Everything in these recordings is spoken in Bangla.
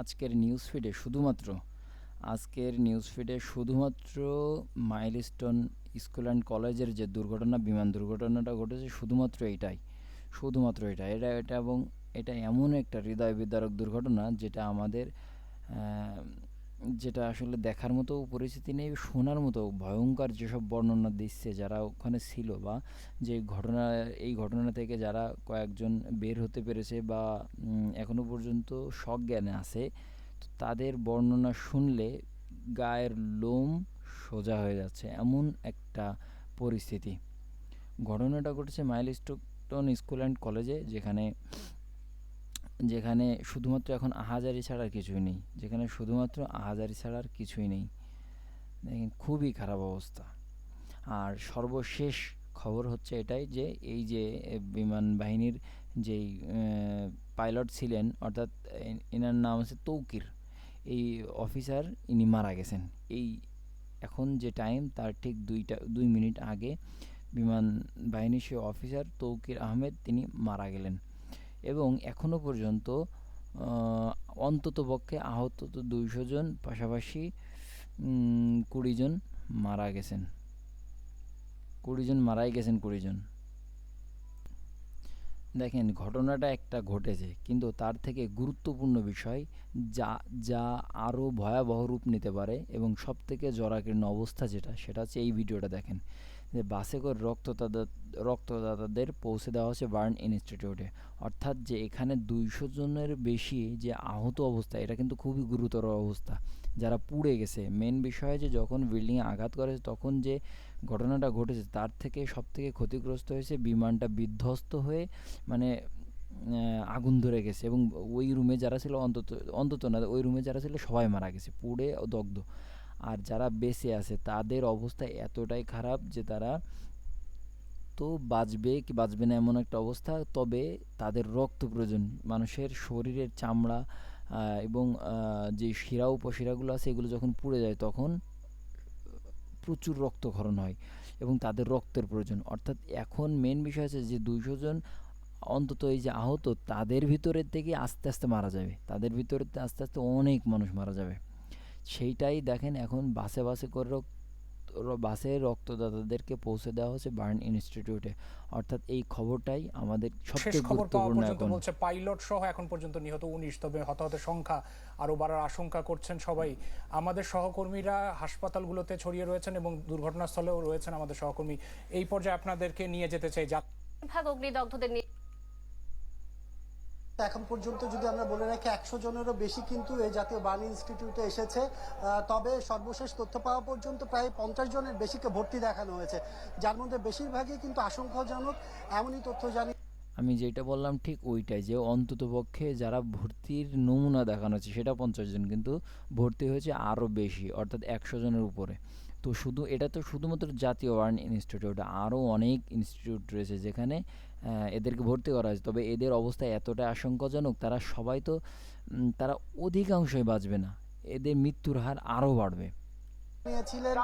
আজকের নিউজ ফিডে শুধুমাত্র মাইলস্টোন স্কুল অ্যান্ড কলেজের যে বিমান দুর্ঘটনাটা ঘটেছে, শুধুমাত্র এটা এবং এটা এমন একটা হৃদয় বিদারক দুর্ঘটনা যেটা আসলে দেখার মতো পরিস্থিতি নেই, শোনার মতো ভয়ঙ্কর যেসব বর্ণনা দিচ্ছে যারা ওখানে ছিল, বা এই ঘটনা থেকে যারা কয়েকজন বের হতে পেরেছে বা এখনো পর্যন্ত সজ্ঞানে আছে, তো তাদের বর্ণনা শুনলে গায়ের লোম সোজা হয়ে যাচ্ছে, এমন একটা পরিস্থিতি। ঘটনাটা ঘটেছে মাইলস্টোন স্কুল অ্যান্ড কলেজে, যেখানে যেখানে শুধুমাত্র এখন আহাজারি ছাড়া আর কিছুই নেই। দেখেন, খুবই খারাপ অবস্থা। আর সর্বশেষ খবর হচ্ছে এটাই যে এই যে বিমান বাহিনীর যেই পাইলট ছিলেন, অর্থাৎ এনার নাম আছে তৌকির, এই অফিসার ইনি মারা গেছেন। এই এখন যে টাইম তার ঠিক 2 মিনিট আগে বিমান বাহিনীর সে অফিসার তৌকির আহমেদ তিনি মারা গেলেন। এবং এখনও পর্যন্ত অন্ততপক্ষে আহত তো 200 জন, পাশাপাশি 20 জন মারাই গেছেন 20 জন। দেখেন, ঘটনাটা একটা ঘটেছে, কিন্তু তার থেকে গুরুত্বপূর্ণ বিষয় যা আরও ভয়াবহ রূপ নিতে পারে এবং সবথেকে জরাকীর্ণ অবস্থা সেটা হচ্ছে এই ভিডিওটা দেখেন, যে বাসে করে রক্তদাতাদের পৌঁছে দেওয়া হচ্ছে বার্ন ইনস্টিটিউটে। অর্থাৎ যে এখানে 200 জনের বেশি যে আহত অবস্থা, এটা কিন্তু খুবই গুরুতর অবস্থা, যারা পুড়ে গেছে। মেন বিষয় যে যখন বিল্ডিংয়ে আঘাত করেছে তখন যে ঘটনাটা ঘটেছে, তার থেকে সবথেকে ক্ষতিগ্রস্ত হয়েছে বিমানটা বিধ্বস্ত হয়ে, মানে আগুন ধরে গেছে, এবং ওই রুমে যারা ছিল, অন্তত না, ওই রুমে যারা ছিল সবাই মারা গেছে, পুড়ে দগ্ধ। আর যারা বেঁচে আছে তাদের অবস্থা এতটাই খারাপ যে তারা তো বাঁচবে কি বাঁচবে না এমন একটা অবস্থা। তবে তাদের রক্ত প্রয়োজন, মানুষের শরীরের চামড়া এবং যে শিরা উপশিরাগুলো আছে, এগুলো যখন পুড়ে যায় তখন প্রচুর রক্তক্ষরণ হয় এবং তাদের রক্তের প্রয়োজন। অর্থাৎ এখন মেন বিষয় আছে যে 200 জন অন্তত এই যে আহত, তাদের ভিতরের থেকে আস্তে আস্তে মারা যাবে, আস্তে আস্তে অনেক মানুষ মারা যাবে। সেইটাই দেখেন, এখন বাসে করে বাসে রক্তদাতাদেরকে পৌঁছে দেওয়া হচ্ছে বার্ন ইনস্টিটিউটে। অর্থাৎ এই খবরটাই আমাদের সবচেয়ে গুরুত্বপূর্ণ। এখন বলছে পাইলট সহ এখন পর্যন্ত নিহত 19, তবে হতাহতের সংখ্যা আরো বাড়ার আশঙ্কা করছেন সবাই। আমাদের সহকর্মীরা হাসপাতালগুলোতে ছড়িয়ে রয়েছেন এবং দুর্ঘটনাস্থলেও রয়েছেন আমাদের সহকর্মী। এই পর্যায়ে আপনাদেরকে নিয়ে যেতে চাই ভাগ অগ্নিদগ্ধদের নিয়ে। এখন পর্যন্ত যদি আমরা বলে রাখি 100 জনেরও বেশি কিন্তু এই জাতীয় বার্ন ইনস্টিটিউটে এসেছে। তবে সর্বশেষ তথ্য পাওয়া পর্যন্ত প্রায় 50 জনের বেশিকে ভর্তি দেখানো হয়েছে, যার মধ্যে বেশিরভাগই কিন্তু আশঙ্কাজনক, এমনই তথ্য জানি। আমি যেটা বললাম ঠিক ওইটাই, যে অন্ততপক্ষে যারা ভর্তির নমুনা দেখানো হচ্ছে সেটা 50 জন, কিন্তু ভর্তি হয়েছে আরও বেশি, অর্থাৎ 100 জনের উপরে। তো এটা তো শুধুমাত্র জাতীয় বার্ন ইনস্টিটিউট, আরও অনেক ইনস্টিটিউট রয়েছে যেখানে এদেরকে ভর্তি করা হয়েছে। তবে এদের অবস্থা এতটা আশঙ্কাজনক, তারা অধিকাংশই বাঁচবে না, এদের মৃত্যুর হার আরও বাড়বে। ছিলেন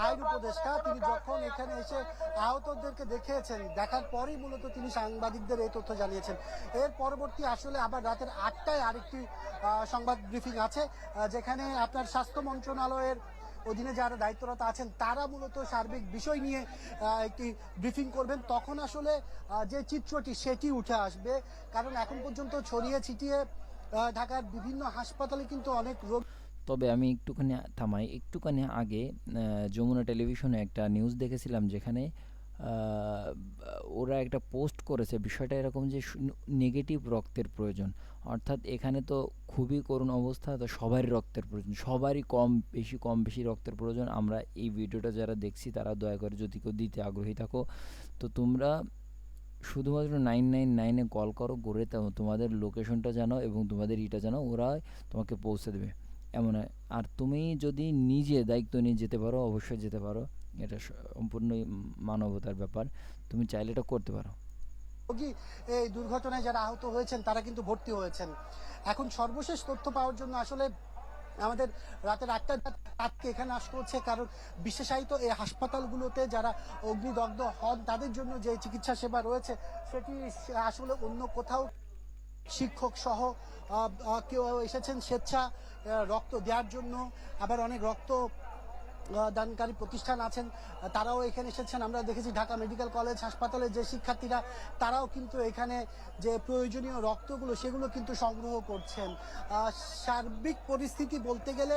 আইন উপদেষ্টা, তিনি যখন এখানে এসে আহতদেরকে দেখিয়েছেন, দেখার পরই মূলত তিনি সাংবাদিকদের এই তথ্য জানিয়েছেন। এর পরবর্তী আসলে আবার রাতের 8টায় আরেকটি সংবাদ ব্রিফিং আছে, যেখানে আপনার স্বাস্থ্য মন্ত্রণালয়ের অধীনে যারা দায়িত্বরত আছেন তারা মূলত সার্বিক বিষয় নিয়ে একটি ব্রিফিং করবেন। তখন আসলে যে চিত্রটি সেটি উঠে আসবে, কারণ এখন পর্যন্ত ছড়িয়ে ছিটিয়ে ঢাকার বিভিন্ন হাসপাতালে কিন্তু অনেক রোগ। তবে আমি একটুখানি আগে যমুনা টেলিভিশনে একটা নিউজ দেখেছিলাম, যেখানে ওরা একটা পোস্ট করেছে, বিষয়টা এরকম যে নেগেটিভ রক্তের প্রয়োজন। অর্থাৎ এখানে তো খুবই করুণ অবস্থা, তো সবারই রক্তের প্রয়োজন, সবারই কম বেশি রক্তের প্রয়োজন। আমরা এই ভিডিওটা যারা দেখছি তারা দয়া করে যদি কেউ দিতে আগ্রহী থাকো, তো তোমরা শুধুমাত্র 999-এ কল করো, করে তোমাদের লোকেশনটা জানাও এবং তোমাদের জানাও, ওরা তোমাকে পৌঁছে দেবে। এমন হয়। আর তুমি যদি নিজে দায়িত্ব নিয়ে যেতে পারো, অবশ্যই যেতে পারো, এটা সম্পূর্ণই মানবতার ব্যাপার, তুমি চাইলে এটা করতে পারো। এই দুর্ঘটনায় যারা আহত হয়েছেন তারা কিন্তু ভর্তি হয়েছেন। এখন সর্বশেষ তথ্য পাওয়ার জন্য আসলে আমাদের রাতের 8টায় রাতকে এখানে আসতে হচ্ছে, কারণ বিশেষায়িত এই হাসপাতালগুলোতে যারা অগ্নিদগ্ধ হন তাদের জন্য যে চিকিৎসা সেবা রয়েছে সেটি আসলে অন্য কোথাও শিক্ষক সহ কেউ এসেছেন স্বেচ্ছা রক্ত দেওয়ার জন্য, আবার অনেক রক্ত দানকারী প্রতিষ্ঠান আছেন, তারাও এখানে এসেছেন। আমরা দেখেছি ঢাকা মেডিকেল কলেজ হাসপাতালের যে শিক্ষার্থীরা, তারাও কিন্তু এখানে যে প্রয়োজনীয় রক্তগুলো সেগুলো কিন্তু সংগ্রহ করছেন। সার্বিক পরিস্থিতি বলতে গেলে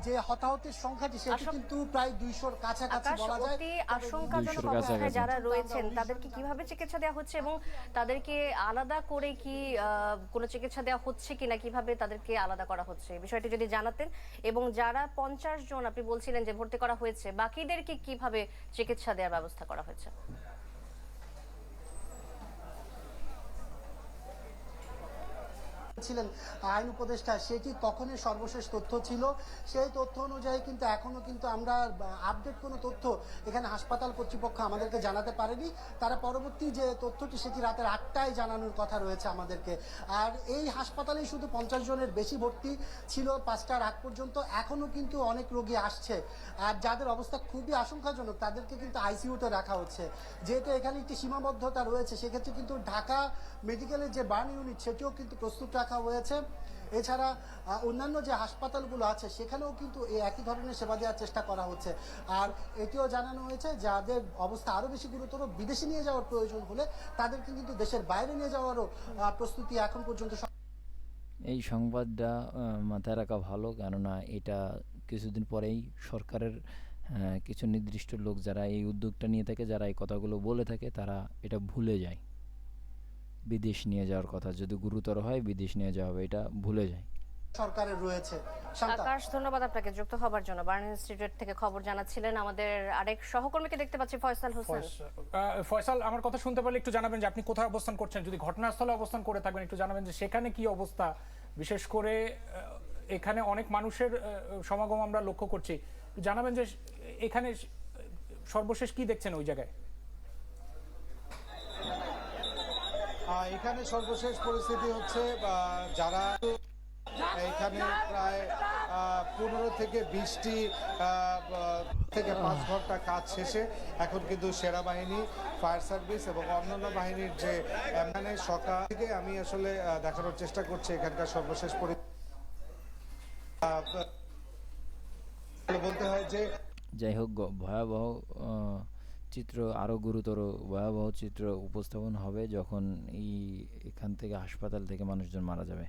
যে হতাহতের সংখ্যাটি সেটি আশঙ্কা- কিন্তু প্রায় 200-র কাছাকাছি আকাশ, বলা যায়। অতি তবে আশঙ্কাজনক 200 অবস্থায় কাছাকাছি। যারা রয়েছেন তাদেরকে কিভাবে চিকিৎসা দেওয়া হচ্ছে এবং তাদেরকে আলাদা করে কি কোনো চিকিৎসা দেওয়া হচ্ছে কিনা, কিভাবে তাদেরকে আলাদা করা হচ্ছে এই বিষয়টি যদি জানাতেন। এবং যারা 50 জন আপনি বলছিলেন যে ভর্তি করা হয়েছে, বাকিদেরকে কিভাবে চিকিৎসা দেওয়ার ব্যবস্থা করা হয়েছে? ছিলেন আইন উপদেষ্টা, সেটি তখনই সর্বশেষ তথ্য ছিল। সেই তথ্য অনুযায়ী কিন্তু এখনো কিন্তু আমরা আপডেট কোনো তথ্য এখানে হাসপাতাল কর্তৃপক্ষ আমাদেরকে জানাতে পারেনি। তারা পরবর্তী যে তথ্যটি সেটি রাতের 8টায় জানানোর কথা রয়েছে আমাদেরকে। আর এই হাসপাতালেই শুধু 50 জনের বেশি ভর্তি ছিল 5টার আগ পর্যন্ত। এখনো কিন্তু অনেক রোগী আসছে, আর যাদের অবস্থা খুবই আশঙ্কাজনক তাদেরকে কিন্তু আইসিইউতে রাখা হচ্ছে। যেহেতু এখানে একটি সীমাবদ্ধতা রয়েছে, সেক্ষেত্রে কিন্তু ঢাকা মেডিকেলের যে বার্ন ইউনিট সেটিও কিন্তু প্রস্তুত রাখা হয়েছে। এছাড়া অন্যান্য যে হাসপাতালগুলো আছে সেখানেও কিন্তু এই একই ধরনের সেবা দেওয়ার চেষ্টা করা হচ্ছে। আর এটিও জানানো হয়েছে যাদের অবস্থা আরো বেশি গুরুতর, বিদেশে নিয়ে যাওয়ার প্রয়োজন হলে তাদেরকে কিন্তু দেশের বাইরে নিয়ে যাওয়ারও প্রস্তুতি এখন পর্যন্ত। এই সংবাদটা মাথায় রাখা ভালো, কেননা এটা কিছুদিন পরেই সরকারের কিছু নির্দিষ্ট লোক যারা এই উদ্যোগটা নিয়ে থাকে, যারা এই কথাগুলো বলে থাকে, তারা এটা ভুলে যায়। বিদেশ নিয়ে যাওয়ার কথা যদি গুরুতর হয় বিদেশ নিয়ে যাওয়া হবে, এটা ভুলে যায়। সরকারের রয়েছে। শান্তা। আকাশ, ধন্যবাদ আপনাকে যুক্ত হবার জন্য। বার্ন ইনস্টিটিউট থেকে খবর জানাচ্ছিলেন আমাদের আরেক সহকর্মীকে দেখতে পাচ্ছি, ফয়সাল হোসেন। ফয়সাল, আমার কথা শুনতে পারলে একটু জানাবেন যে আপনি কোথায় অবস্থান করছেন। যদি ঘটনাস্থলে অবস্থান করে থাকবেন একটু জানাবেন যে সেখানে কি অবস্থা। বিশেষ করে এখানে অনেক মানুষের সমাগম আমরা লক্ষ্য করছি। জানাবেন যে এখানে সর্বশেষ কি দেখছেন ওই জায়গায়। এখানে সর্বশেষ পরিস্থিতি হচ্ছে যারা এখানে প্রায় 15 থেকে 20টি থেকে 5 ঘন্টা কাজ শেষে এখন কিন্তু সেনাবাহিনী, ফায়ার সার্ভিস এবং অন্যান্য বাহিনীর যে এখানে সকাল থেকে আমি আসলে দেখানোর চেষ্টা করছি এখানকার সর্বশেষ বলতে হয় যে যাই হোক, ভয়াবহ চিত্র, আরও গুরুতর ভয়াবহ চিত্র উপস্থাপন হবে যখন এখান থেকে হাসপাতাল থেকে মানুষজন মারা যাবে।